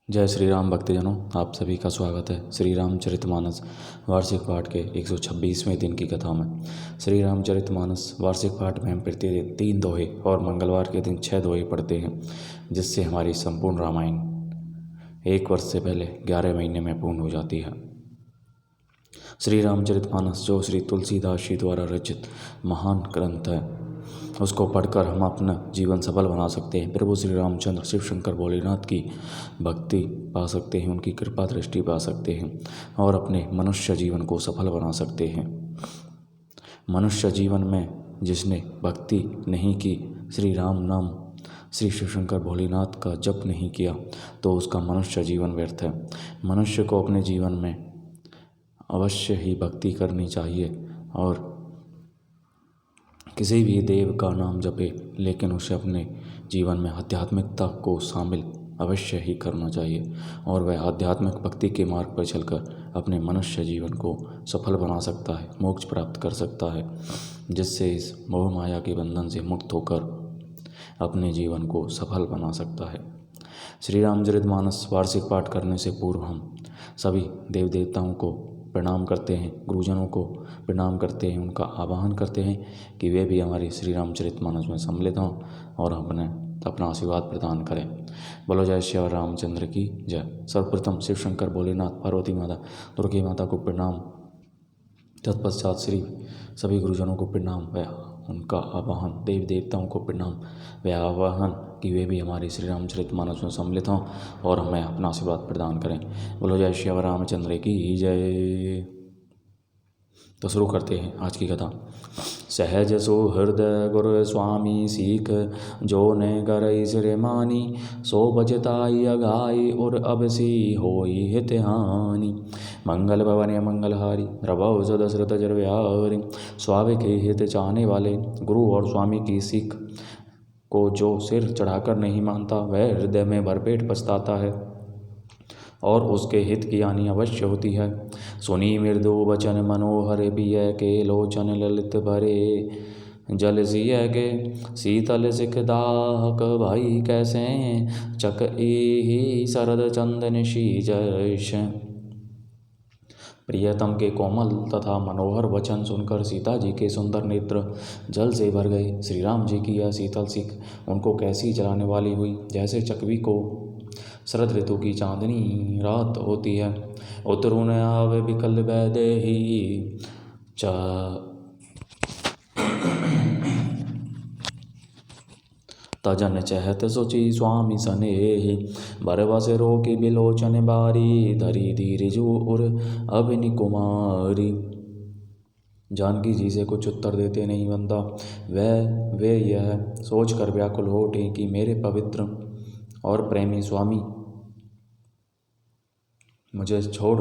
जय श्री राम भक्तजनों, आप सभी का स्वागत है श्री रामचरितमानस वार्षिक पाठ के 126वें दिन की कथा में। श्री रामचरितमानस वार्षिक पाठ में हम प्रतिदिन 3 दोहे और मंगलवार के दिन 6 दोहे पढ़ते हैं, जिससे हमारी संपूर्ण रामायण 1 वर्ष से पहले 11 महीने में पूर्ण हो जाती है। श्री रामचरितमानस जो श्री तुलसीदास जी द्वारा रचित महान ग्रंथ है, उसको पढ़कर हम अपना जीवन सफल बना सकते हैं। प्रभु श्री रामचंद्र शिव शंकर भोलेनाथ की भक्ति पा सकते हैं, उनकी कृपा दृष्टि पा सकते हैं और अपने मनुष्य जीवन को सफल बना सकते हैं। मनुष्य जीवन में जिसने भक्ति नहीं की, श्री राम नाम श्री शिव शंकर भोलेनाथ का जप नहीं किया, तो उसका मनुष्य जीवन व्यर्थ है। मनुष्य को अपने जीवन में अवश्य ही भक्ति करनी चाहिए और किसी भी देव का नाम जपे, लेकिन उसे अपने जीवन में आध्यात्मिकता को शामिल अवश्य ही करना चाहिए और वह आध्यात्मिक भक्ति के मार्ग पर चलकर अपने मनुष्य जीवन को सफल बना सकता है, मोक्ष प्राप्त कर सकता है, जिससे इस मोह माया के बंधन से मुक्त होकर अपने जीवन को सफल बना सकता है। श्री रामचरितमानस वार्षिक पाठ करने से पूर्व हम सभी देव देवताओं को प्रणाम करते हैं, गुरुजनों को प्रणाम करते हैं, उनका आवाहन करते हैं कि वे भी हमारे श्री रामचरितमानस में सम्मिलित हों और अपना आशीर्वाद प्रदान करें। बोलो जय श्री रामचंद्र की जय। सर्वप्रथम शिव शंकर भोलेनाथ, पार्वती माता, दुर्गे माता को प्रणाम, तत्पश्चात श्री सभी गुरुजनों को प्रणाम व उनका आवाहन, देव देवताओं को प्रणाम व आवाहन कि वे भी हमारे श्री रामचरितमानस में सम्मिलित हों और हमें अपना आशीर्वाद प्रदान करें। बोलो जय श्री रामचंद्र की जय। तो शुरू करते हैं आज की कथा। सहज सुहृदय गुरु स्वामी सीख, जो ने करई सिर मानी, सो बचताई अघाई और अब सी होई हित हानि। मंगल भवन मंगलहारी, रवौ दशरथ जरव्यारी। स्वाभाविक हित चाहने वाले गुरु और स्वामी की सीख को जो सिर चढ़ाकर नहीं मानता, वह हृदय में भरपेट पछताता है और उसके हित की हानि अवश्य होती है। सुनी मृदु वचन मनोहर, पिय के लोचन ललित भरे। जल सिय के शीतल सिख दाहक, भाई कैसे चक ही शरद चंदन शीजश। प्रियतम के कोमल तथा मनोहर वचन सुनकर सीता जी के सुंदर नेत्र जल से भर गए। श्री राम जी की यह शीतल सिख उनको कैसी जलाने वाली हुई, जैसे चकवी को शरद ऋतु की चांदनी रात होती है। उतरुन आवे विकल वैदेही, तजन चहत सोची स्वामी सनेही। बरबस रोकी बिलोचन बारी, धरी धीर जो उर अभिनि कुमारी। जानकी जी से कुछ उत्तर देते नहीं बनता। वे यह सोचकर व्याकुल हो उठे कि मेरे पवित्र और प्रेमी स्वामी मुझे छोड़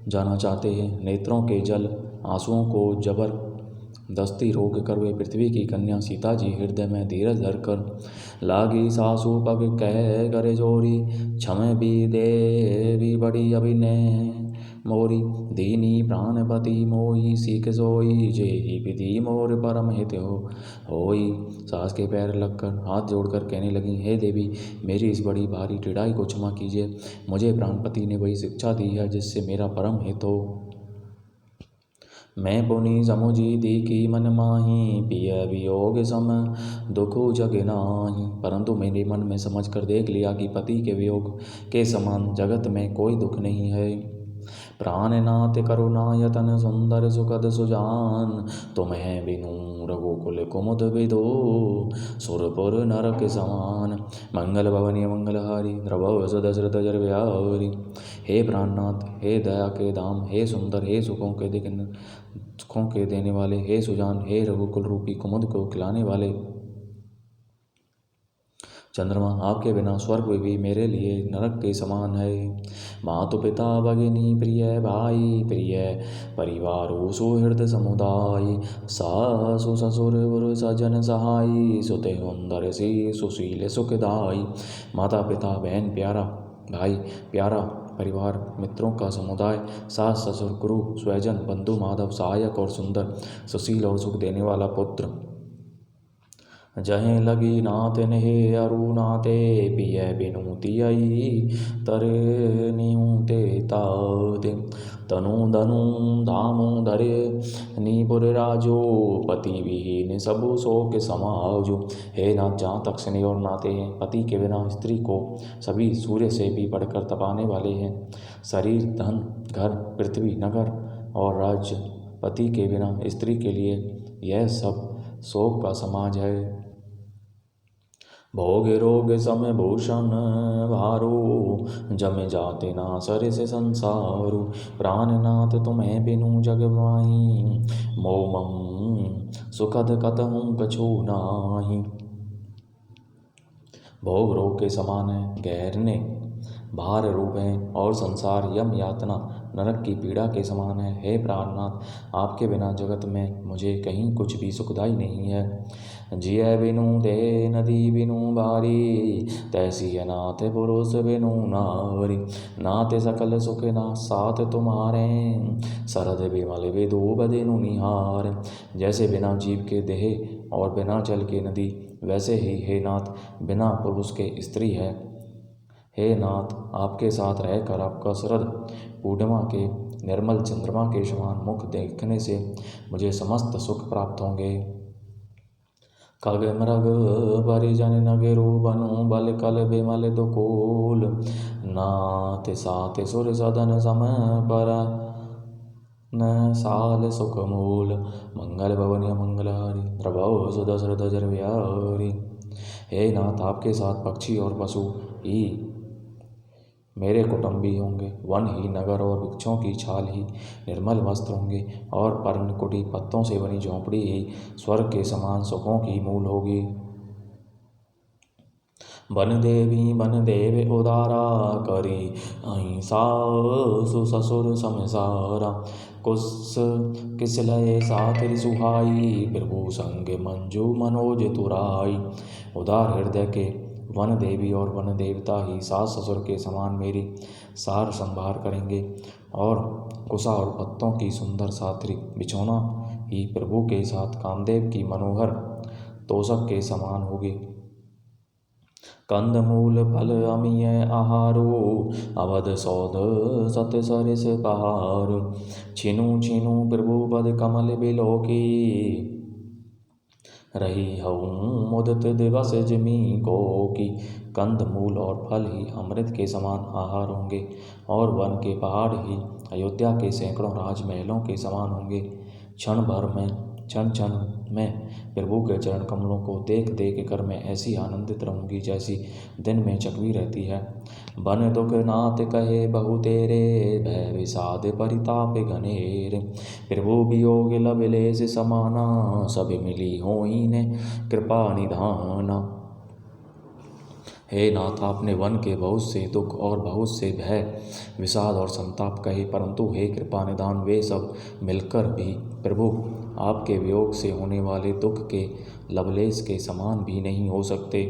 जाना चाहते हैं। नेत्रों के जल आंसुओं को जबरदस्ती रोक कर वे पृथ्वी की कन्या सीता जी हृदय में धीरज धरकर लागी सासु पग कह करे जोरी। क्षम भी देवी बड़ी अभिनय मोरी, दीनी प्राणपति मोई सीख सोई। जेहि विधि मोर परम हित होई। सास के पैर लगकर हाथ जोड़कर कहने लगी, हे देवी, मेरी इस बड़ी भारी टेढ़ाई को क्षमा कीजिए। मुझे प्राणपति ने वही शिक्षा दी है जिससे मेरा परम हित हो। मैं पुनि समुझी दी की मन माही, पिय वियोग सम दुखु जग नाही। परंतु मेरे मन में समझ कर देख लिया कि पति के वियोग के समान जगत में कोई दुख नहीं है। प्राणनाथ करुणायतन सुंदर सुखद सुजान, तुम्हें बिनु रघुकुल कुमुद विदो सुरपुर नरक समान। मंगल भवनीय मंगलहारी, द्रवौ दशरथ जरव्यारी। हे प्राणनाथ, हे दया के धाम, हे सुंदर, हे सुखों के देने वाले, हे सुजान, हे रघुकुल रूपी कुमुद को खिलाने वाले चंद्रमा, आपके बिना स्वर्ग भी मेरे लिए नरक के समान है। मातु पिता भगिनी प्रिय भाई, प्रिय परिवार सुहृद समुदाय। सासु ससुर गुरु सजन सहाय, सुते सुंदर सी सुशील सुखदाई। माता पिता बहन प्यारा भाई प्यारा परिवार, मित्रों का समुदाय, सास ससुर गुरु स्वजन बंधु माधव, सहायक और सुंदर, सुशील और सुख देने वाला पुत्र, जहें लगी नाथ नेहे अरु नाते पिय बिनुति आई तरे निहुते ताते तनु धनु धामु धरे नीपुर राजो पति विहीन सबु शोक समाजो। हे नाथ, जहाँ तक स्नेह और नाते हैं, पति के बिना स्त्री को सभी सूर्य से भी बढ़कर तपाने वाले हैं। शरीर, धन, घर, पृथ्वी, नगर और राज्य, पति के बिना स्त्री के लिए यह सब शोक का समाज है। भोग रोग समय भूषण भारो जम जाते ना सर से संसारो। प्राणनाथ तुम्हें बिनु जग माही मोमम सुखद कतहु कछु नाही। भोग रोग के समान है, गहरने भार रूप हैं और संसार यम यातना नरक की पीड़ा के समान है। हे प्राणनाथ, आपके बिना जगत में मुझे कहीं कुछ भी सुखदाई नहीं है। जिय बिनु दे नदी बिनु बारी तैसी अनाथ पुरुष बिनु नारी। नाथ सकल सुख ना साथ तुम्हारे सरद बिमल विदु बदिनु निहार। जैसे बिना जीव के देह और बिना जल के नदी, वैसे ही हे नाथ बिना पुरुष के स्त्री है। हे नाथ, आपके साथ रहकर आपका शरद पूर्णिमा के निर्मल चंद्रमा के समान मुख देखने से मुझे समस्त सुख प्राप्त होंगे। खग मृग परिजन नगेरु बनु बल कल बिमल दुकूल। नाथ साथ सुर सदन सम पर न साल सुख मूल। मंगल भवन मंगलहारी प्रभो सुदशरथ जर विहारी। हे नाथ, आपके साथ पक्षी और पशु ही मेरे कुटुंबी होंगे। वन ही नगर और वृक्षों की छाल ही निर्मल वस्त्र होंगे और पर्णकुटी पत्तों से बनी झोंपड़ी ही स्वर्ग के समान सुखों की मूल होगी। बन देवी बन देव उदारा करी अहिंसा ससुर समसारा। कुस किस लय साथि सुहाई प्रभु संग मंजू मनोज तुराई। उदार हृदय के वन देवी और वन देवता ही सास ससुर के समान मेरी सार संभार करेंगे और कुशा और पत्तों की सुंदर साथरी बिछौना ही प्रभु के साथ कामदेव की मनोहर तोषक के समान होगी। कंद मूल फल अमीय आहारो अवध सौद सत सरिस पहारो। छिनु छिनु प्रभु पद कमल बिलोकी रही हूँ मुदित दिवस जिमी को की। कंद मूल और फल ही अमृत के समान आहार होंगे और वन के पहाड़ ही अयोध्या के सैकड़ों राजमहलों के समान होंगे। क्षण क्षण में प्रभु के चरण कमलों को देख देख कर मैं ऐसी आनंदित रहूंगी जैसी दिन में चकवी रहती है। बन दुख नाथ कहे बहु तेरे भय विषाद परिताप घनेर। प्रभु वियोग लविलेस समाना सब मिली होई ने कृपा निधाना। हे नाथ, आपने वन के बहुत से दुख और बहुत से भय विषाद और संताप कहे, परंतु हे कृपा निधान वे सब मिलकर भी प्रभु आपके वियोग से होने वाले दुख के लवलेश के समान भी नहीं हो सकते।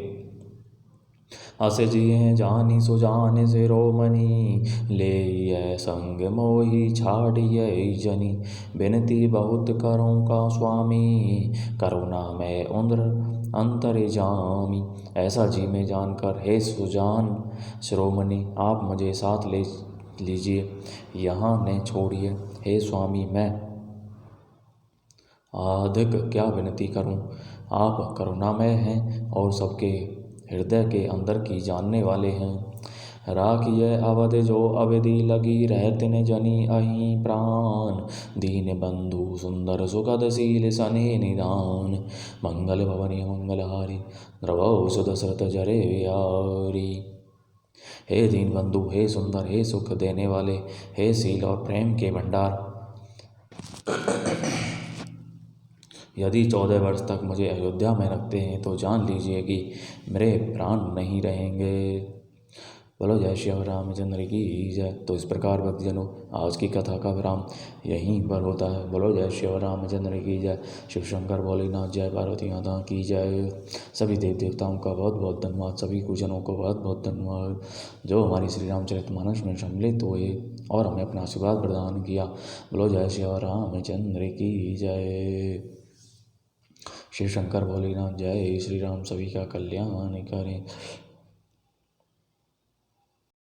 अस जिये जानी सुजान से रोमनी ले संग मोही छाड़िय जनी। बिनती बहुत करूँ का स्वामी करुणा में उन्द्र अंतर जामी। ऐसा जी में जानकर हे सुजान शिरोमणि आप मुझे साथ ले लीजिए, यहाँ न छोड़िए। हे स्वामी मैं अधिक क्या विनती करूं, आप करुणामय हैं और सबके हृदय के अंदर की जानने वाले हैं। राखिए अवध जो अवधि लगी रहते न जनी अहि प्राण। दीन बंधु सुंदर सुखद शील सने निदान। मंगल भवनी मंगलहारी द्रवौ सुदशरथ जरे विहारी। हे दीन बंधु, हे सुंदर, हे सुख देने वाले, हे शील और प्रेम के भंडार, यदि 14 वर्ष तक मुझे अयोध्या में रखते हैं तो जान लीजिए कि मेरे प्राण नहीं रहेंगे। बोलो जय श्री रामचंद्र की जय। तो इस प्रकार भक्तजनों आज की कथा का विराम यहीं पर होता है। बोलो जय श्री रामचंद्र की जय। शिव शंकर भोलेनाथ जय, पार्वती माता की जय। सभी देव देवताओं का बहुत बहुत धन्यवाद, सभी पूजनों को बहुत बहुत धन्यवाद जो हमारी श्री रामचरितमानस में सम्मिलित हुए और हमें अपना आशीर्वाद प्रदान किया। बोलो जय श्री रामचंद्र की जय। शिव शंकर भोलेनाथ जय श्री राम सभी का कल्याण करें।